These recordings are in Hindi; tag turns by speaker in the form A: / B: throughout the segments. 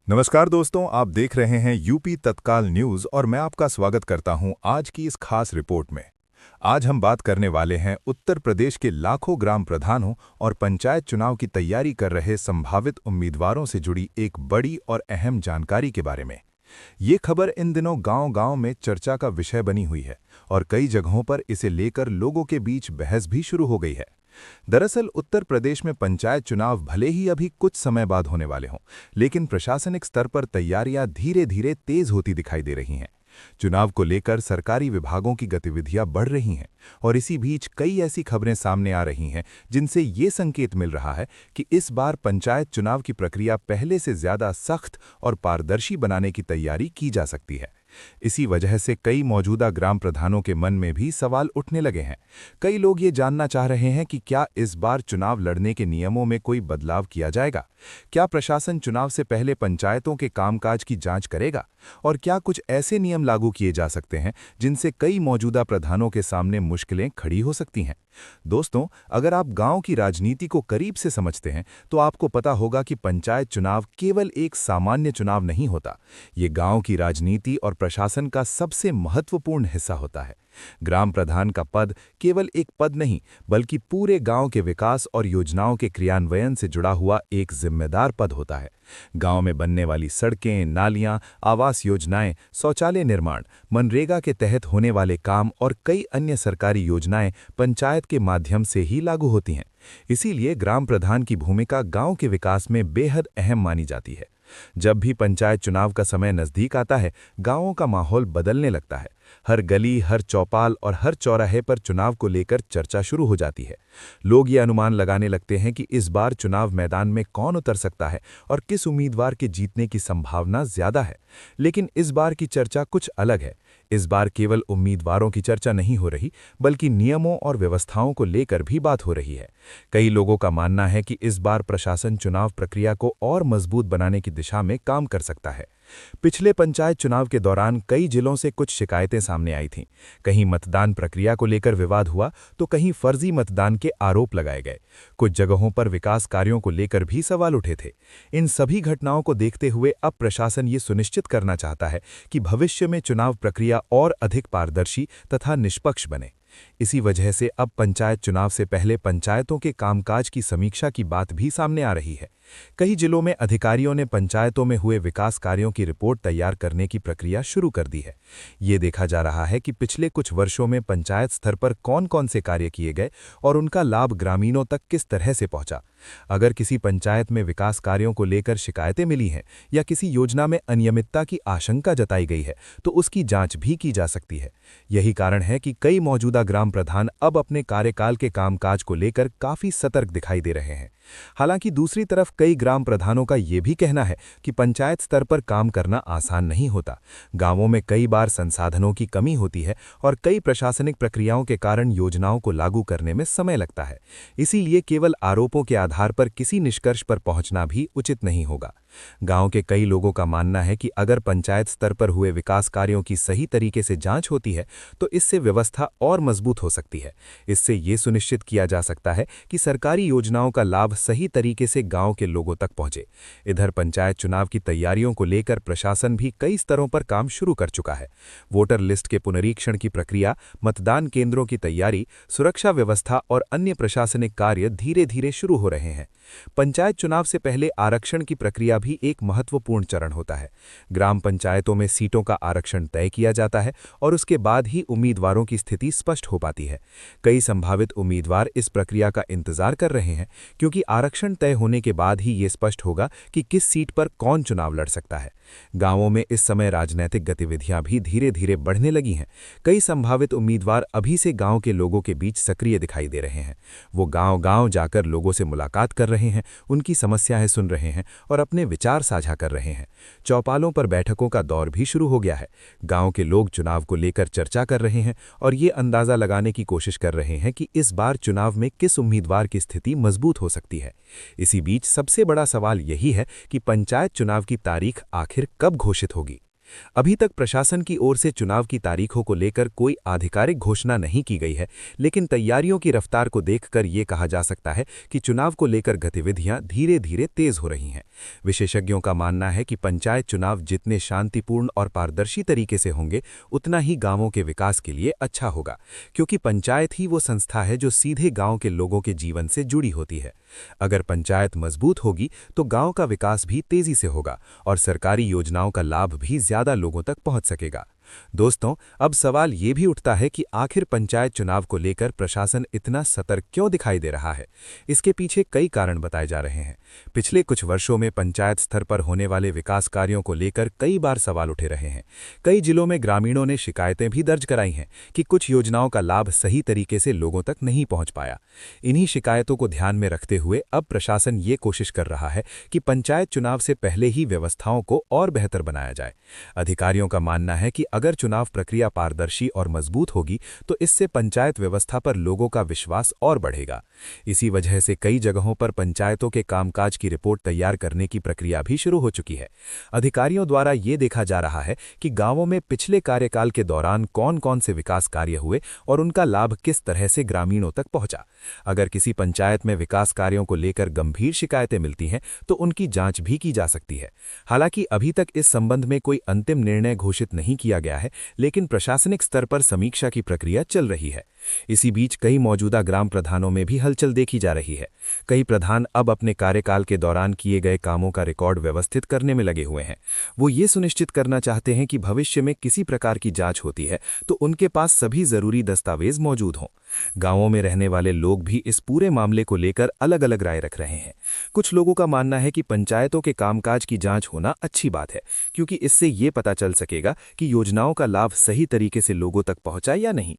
A: नमस्कार दोस्तों, आप देख रहे हैं यूपी तत्काल न्यूज़ और मैं आपका स्वागत करता हूं आज की इस खास रिपोर्ट में। आज हम बात करने वाले हैं उत्तर प्रदेश के लाखों ग्राम प्रधानों और पंचायत चुनाव की तैयारी कर रहे संभावित उम्मीदवारों से जुड़ी एक बड़ी और अहम जानकारी के बारे में। ये खबर इन दिनों गांव-गांव में चर्चा का विषय बनी हुई है और कई जगहों पर इसे लेकर लोगों के बीच बहस भी शुरू हो गई है। दरअसल उत्तर प्रदेश में पंचायत चुनाव भले ही अभी कुछ समय बाद होने वाले हों, लेकिन प्रशासनिक स्तर पर तैयारियां धीरे-धीरे तेज होती दिखाई दे रही हैं। चुनाव को लेकर सरकारी विभागों की गतिविधियां बढ़ रही हैं और इसी बीच कई ऐसी खबरें सामने आ रही हैं जिनसे ये संकेत मिल रहा है कि इस बार पंचायत चुनाव की प्रक्रिया पहले से ज्यादा सख्त और पारदर्शी बनाने की तैयारी की जा सकती है। इसी वजह से कई मौजूदा ग्राम प्रधानों के मन में भी सवाल उठने लगे हैं। कई लोग ये जानना चाह रहे हैं कि क्या इस बार चुनाव लड़ने के नियमों में कोई बदलाव किया जाएगा? क्या प्रशासन चुनाव से पहले पंचायतों के कामकाज की जांच करेगा? और क्या कुछ ऐसे नियम लागू किए जा सकते हैं जिनसे कई मौजूदा प्रधानों के सामने मुश्किलें खड़ी हो सकती हैं? दोस्तों, अगर आप गांव की राजनीति को करीब से समझते हैं तो आपको पता होगा कि पंचायत चुनाव केवल एक सामान्य चुनाव नहीं होता। ये गांव की राजनीति और प्रशासन का सबसे महत्वपूर्ण हिस्सा होता है। ग्राम प्रधान का पद केवल एक पद नहीं, बल्कि पूरे गांव के विकास और योजनाओं के क्रियान्वयन से जुड़ा हुआ एक जिम्मेदार पद होता है। गांव में बनने वाली सड़कें, नालियां, आवास योजनाएं, शौचालय निर्माण, मनरेगा के तहत होने वाले काम और कई अन्य सरकारी योजनाएं पंचायत के माध्यम से ही लागू होती हैं। इसीलिए ग्राम प्रधान की भूमिका गांव के विकास में बेहद अहम मानी जाती है। जब भी पंचायत चुनाव का समय नजदीक आता है, गांवों का माहौल बदलने लगता है। हर गली, हर चौपाल और हर चौराहे पर चुनाव को लेकर चर्चा शुरू हो जाती है। लोग ये अनुमान लगाने लगते हैं कि इस बार चुनाव मैदान में कौन उतर सकता है और किस उम्मीदवार के जीतने की संभावना ज्यादा है। लेकिन इस बार की चर्चा कुछ अलग है। इस बार केवल उम्मीदवारों की चर्चा नहीं हो रही, बल्कि नियमों और व्यवस्थाओं को लेकर भी बात हो रही है। कई लोगों का मानना है कि इस बार प्रशासन चुनाव प्रक्रिया को और मजबूत बनाने की दिशा में काम कर सकता है। पिछले पंचायत चुनाव के दौरान कई जिलों से कुछ शिकायतें सामने आई थीं। कहीं मतदान प्रक्रिया को लेकर विवाद हुआ, तो कहीं फर्जी मतदान के आरोप लगाए गए। कुछ जगहों पर विकास कार्यों को लेकर भी सवाल उठे थे। इन सभी घटनाओं को देखते हुए अब प्रशासन ये सुनिश्चित करना चाहता है कि भविष्य में चुनाव प्रक्रिया और अधिक पारदर्शी तथा निष्पक्ष बने। इसी वजह से अब पंचायत चुनाव से पहले पंचायतों के कामकाज की समीक्षा की बात भी सामने आ रही है। कई जिलों में अधिकारियों ने पंचायतों में हुए विकास कार्यों की रिपोर्ट तैयार करने की प्रक्रिया शुरू कर दी है। ये देखा जा रहा है कि पिछले कुछ वर्षों में पंचायत स्तर पर कौन-कौन से कार्य किए गए और उनका लाभ ग्रामीणों तक किस तरह से पहुंचा। अगर किसी पंचायत में विकास कार्यों को लेकर शिकायतें मिली हैं या किसी योजना में अनियमितता की आशंका जताई गई है, तो उसकी जांच भी की जा सकती है। यही कारण है कि कई मौजूदा ग्राम प्रधान अब अपने कार्यकाल के कामकाज को लेकर काफी सतर्क दिखाई दे रहे हैं। हालांकि दूसरी तरफ कई ग्राम प्रधानों का ये भी कहना है कि पंचायत स्तर पर काम करना आसान नहीं होता। गांवों में कई बार संसाधनों की कमी होती है और कई प्रशासनिक प्रक्रियाओं के कारण योजनाओं को लागू करने में समय लगता है। इसीलिए केवल आरोपों के आधार पर किसी निष्कर्ष पर पहुंचना भी उचित नहीं होगा। गांव के कई लोगों का मानना है कि अगर पंचायत स्तर पर हुए विकास कार्यों की सही तरीके से जांच होती है, तो इससे व्यवस्था और मजबूत हो सकती है। इससे ये सुनिश्चित किया जा सकता है कि सरकारी योजनाओं का लाभ सही तरीके से गांव के लोगों तक पहुंचे। इधर पंचायत चुनाव की तैयारियों को लेकर प्रशासन भी कई स्तरों पर काम शुरू कर चुका है। वोटर लिस्ट के पुनरीक्षण की प्रक्रिया, मतदान केंद्रों की तैयारी, सुरक्षा व्यवस्था और अन्य प्रशासनिक कार्य धीरे-धीरे शुरू हो रहे हैं। पंचायत चुनाव से पहले आरक्षण की प्रक्रिया भी एक महत्वपूर्ण चरण होता है। ग्राम पंचायतों में सीटों का आरक्षण तय किया जाता है और उसके बाद ही उम्मीदवारों की स्थिति स्पष्ट हो पाती है। कई संभावित उम्मीदवार इस प्रक्रिया का इंतजार कर रहे हैं, क्योंकि आरक्षण तय होने के बाद ही ये स्पष्ट होगा कि किस सीट पर कौन चुनाव लड़ सकता है। गांवों में इस समय राजनीतिक गतिविधियां भी धीरे-धीरे बढ़ने लगी हैं। कई संभावित उम्मीदवार अभी से गांव के लोगों के बीच सक्रिय दिखाई दे रहे हैं। वो गांव-गांव जाकर लोगों से मुलाकात कर रहे हैं, उनकी समस्याएं सुन रहे हैं और अपने विचार साझा कर रहे हैं। चौपालों पर बैठकों का दौर भी शुरू हो गया है। गांव के लोग चुनाव को लेकर चर्चा कर रहे हैं और ये अंदाजा लगाने की कोशिश कर रहे हैं कि इस बार चुनाव में किस उम्मीदवार की स्थिति मजबूत हो सकती है। इसी बीच सबसे बड़ा सवाल यही है कि पंचायत चुनाव की तारीख आखिर कब घोषित होगी। अभी तक प्रशासन की ओर से चुनाव की तारीखों को लेकर कोई आधिकारिक घोषणा नहीं की गई है, लेकिन तैयारियों की रफ्तार को देखकर ये कहा जा सकता है कि चुनाव को लेकर गतिविधियां धीरे-धीरे तेज हो रही हैं।
B: विशेषज्ञों का मानना है कि पंचायत चुनाव जितने शांतिपूर्ण और पारदर्शी तरीके से होंगे, उतना ही गांवों के विकास के लिए अच्छा होगा, क्योंकि पंचायत ही वो संस्था है जो सीधे गांव के लोगों के जीवन से जुड़ी होती है। अगर पंचायत मजबूत होगी तो गांव का विकास भी तेजी से होगा और सरकारी योजनाओं का लाभ भी ज्यादा लोगों तक पहुंच सकेगा। दोस्तों, अब सवाल ये भी उठता है कि आखिर पंचायत चुनाव को लेकर प्रशासन इतना सतर्क क्यों दिखाई दे रहा है। इसके पीछे कई कारण बताए जा रहे हैं। पिछले कुछ वर्षों में पंचायत स्तर पर होने वाले विकास कार्यों को लेकर कई बार सवाल उठे रहे हैं। कई जिलों में ग्रामीणों ने शिकायतें भी दर्ज कराई हैं कि कुछ योजनाओं का लाभ सही तरीके से लोगों तक नहीं पहुंच पाया। इन्हीं शिकायतों को ध्यान में रखते हुए अब प्रशासन ये कोशिश कर रहा है कि पंचायत चुनाव से पहले ही व्यवस्थाओं को और बेहतर बनाया जाए। अधिकारियों का मानना है कि अगर चुनाव प्रक्रिया पारदर्शी और मजबूत होगी तो इससे पंचायत व्यवस्था पर लोगों का विश्वास और बढ़ेगा। इसी वजह से कई जगहों पर पंचायतों के कामकाज की रिपोर्ट तैयार करने की प्रक्रिया भी शुरू हो चुकी है। अधिकारियों द्वारा ये देखा जा रहा है कि गांवों में पिछले कार्यकाल के दौरान कौन-कौन से विकास कार्य हुए और उनका लाभ किस तरह से ग्रामीणों तक पहुंचा। अगर किसी पंचायत में विकास कार्यों को लेकर गंभीर शिकायतें मिलती हैं तो उनकी जांच भी की जा सकती है। हालांकि अभी तक इस संबंध में कोई अंतिम निर्णय घोषित नहीं किया गया है, लेकिन प्रशासनिक स्तर पर समीक्षा की प्रक्रिया चल रही है। इसी बीच कई मौजूदा ग्राम प्रधानों में भी हलचल देखी जा रही है। कई प्रधान अब अपने कार्यकाल के दौरान किए गए कामों का रिकॉर्ड व्यवस्थित करने में लगे हुए हैं। वो ये सुनिश्चित करना चाहते हैं कि भविष्य में किसी प्रकार की जांच होती है तो उनके पास सभी जरूरी दस्तावेज मौजूद हों। गांवों में रहने वाले लोग भी इस पूरे मामले को लेकर अलग-अलग राय रख रहे हैं। कुछ लोगों का मानना है कि पंचायतों के कामकाज की जांच होना अच्छी बात है, क्योंकि इससे ये पता चल सकेगा कि योजनाओं का लाभ सही तरीके से लोगों तक पहुंचा या नहीं।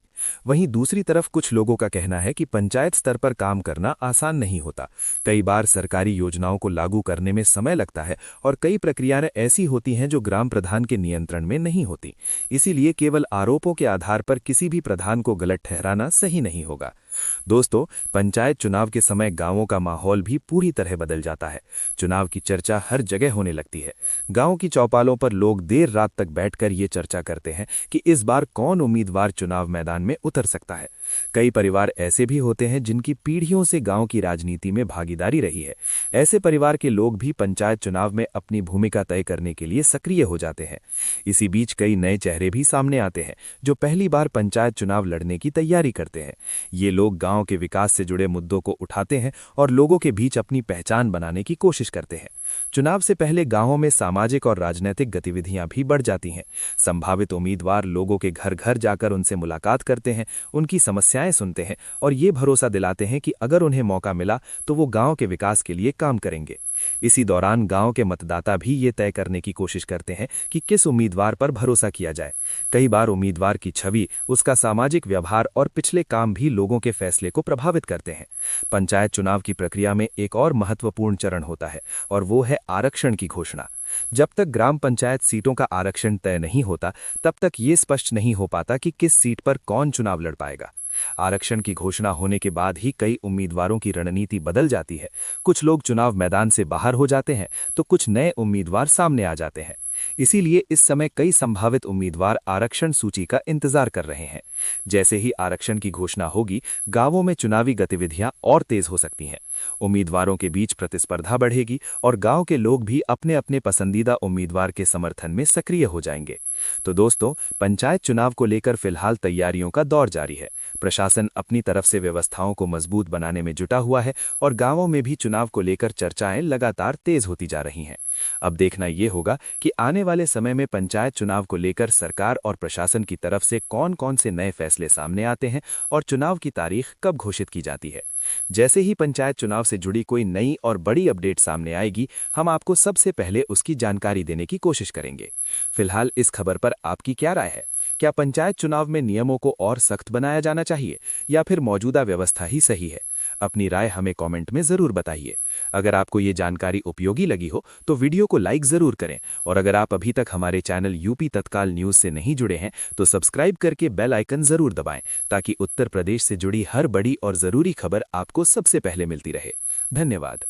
B: वहीं दूसरी तरफ कुछ लोगों का कहना है कि पंचायत स्तर पर काम करना आसान नहीं होता। कई बार सरकारी योजनाओं को लागू करने में समय लगता है और कई प्रक्रियाएं ऐसी होती हैं जो ग्राम प्रधान के नियंत्रण में नहीं होती। इसीलिए केवल आरोपों के आधार पर किसी भी प्रधान को गलत ठहराना सही नहीं होगा। दोस्तों, पंचायत चुनाव के समय गांवों का माहौल भी पूरी तरह बदल जाता है। चुनाव की चर्चा हर जगह होने लगती है। गांव की चौपालों पर लोग देर रात तक बैठकर ये चर्चा करते हैं कि इस बार कौन उम्मीदवार चुनाव मैदान में उतर सकता है। कई परिवार ऐसे भी होते हैं जिनकी पीढ़ियों से गांव की राजनीति में भागीदारी रही है। ऐसे परिवार के लोग भी पंचायत चुनाव में अपनी भूमिका तय करने के लिए सक्रिय हो जाते हैं। इसी बीच कई नए चेहरे भी सामने आते हैं जो पहली बार पंचायत चुनाव लड़ने की तैयारी करते हैं। ये लोग गांव के विकास से जुड़े मुद्दों को उठाते हैं और लोगों के बीच अपनी पहचान बनाने की कोशिश करते हैं। चुनाव से पहले गांवों में सामाजिक और राजनीतिक गतिविधियां भी बढ़ जाती हैं। संभावित उम्मीदवार लोगों के घर घर जाकर उनसे मुलाकात करते हैं, उनकी समस्याएं सुनते हैं और ये भरोसा दिलाते हैं कि अगर उन्हें मौका मिला तो वो गांव के विकास के लिए काम करेंगे। इसी दौरान गांव के मतदाता भी ये तय करने की कोशिश करते हैं कि किस उम्मीदवार पर भरोसा किया जाए। कई बार उम्मीदवार की छवि, उसका सामाजिक व्यवहार और पिछले काम भी लोगों के फैसले को प्रभावित करते हैं। पंचायत चुनाव की प्रक्रिया में एक और महत्वपूर्ण चरण होता है और वो है आरक्षण की घोषणा। जब तक ग्राम पंचायत सीटों का आरक्षण तय नहीं होता, तब तक ये स्पष्ट नहीं हो पाता कि किस सीट पर कौन चुनाव लड़ पाएगा। आरक्षण की घोषणा होने के बाद ही कई उम्मीदवारों की रणनीति बदल जाती है। कुछ लोग चुनाव मैदान से बाहर हो जाते हैं तो कुछ नए उम्मीदवार सामने आ जाते हैं। इसीलिए इस समय कई संभावित उम्मीदवार आरक्षण सूची का इंतजार कर रहे हैं। जैसे ही आरक्षण की घोषणा होगी, गांवों में चुनावी गतिविधियां और तेज हो सकती हैं। उम्मीदवारों के बीच प्रतिस्पर्धा बढ़ेगी और गांव के लोग भी अपने अपने पसंदीदा उम्मीदवार के समर्थन में सक्रिय हो जाएंगे। तो दोस्तों, पंचायत चुनाव को लेकर फिलहाल तैयारियों का दौर जारी है। प्रशासन अपनी तरफ से व्यवस्थाओं को मजबूत बनाने में जुटा हुआ है और गांवों में भी चुनाव को लेकर चर्चाएं लगातार तेज होती जा रही हैं। अब देखना ये होगा कि आने वाले समय में पंचायत चुनाव को लेकर सरकार और प्रशासन की तरफ से कौन-कौन से नए फैसले सामने आते हैं और चुनाव की तारीख कब घोषित की जाती है। जैसे ही पंचायत चुनाव से जुड़ी कोई नई और बड़ी अपडेट सामने आएगी, हम आपको सबसे पहले उसकी जानकारी देने की कोशिश करेंगे। फिलहाल इस खबर पर आपकी क्या राय है? क्या पंचायत चुनाव में नियमों को और सख्त बनाया जाना चाहिए या फिर मौजूदा व्यवस्था ही सही है? अपनी राय हमें कमेंट में जरूर बताइए। अगर आपको ये जानकारी उपयोगी लगी हो तो वीडियो को लाइक जरूर करें और अगर आप अभी तक हमारे चैनल यूपी तत्काल न्यूज से नहीं जुड़े हैं तो सब्सक्राइब करके बेल आइकन जरूर दबाएं ताकि उत्तर प्रदेश से जुड़ी हर बड़ी और जरूरी खबर आपको सबसे पहले मिलती रहे। धन्यवाद।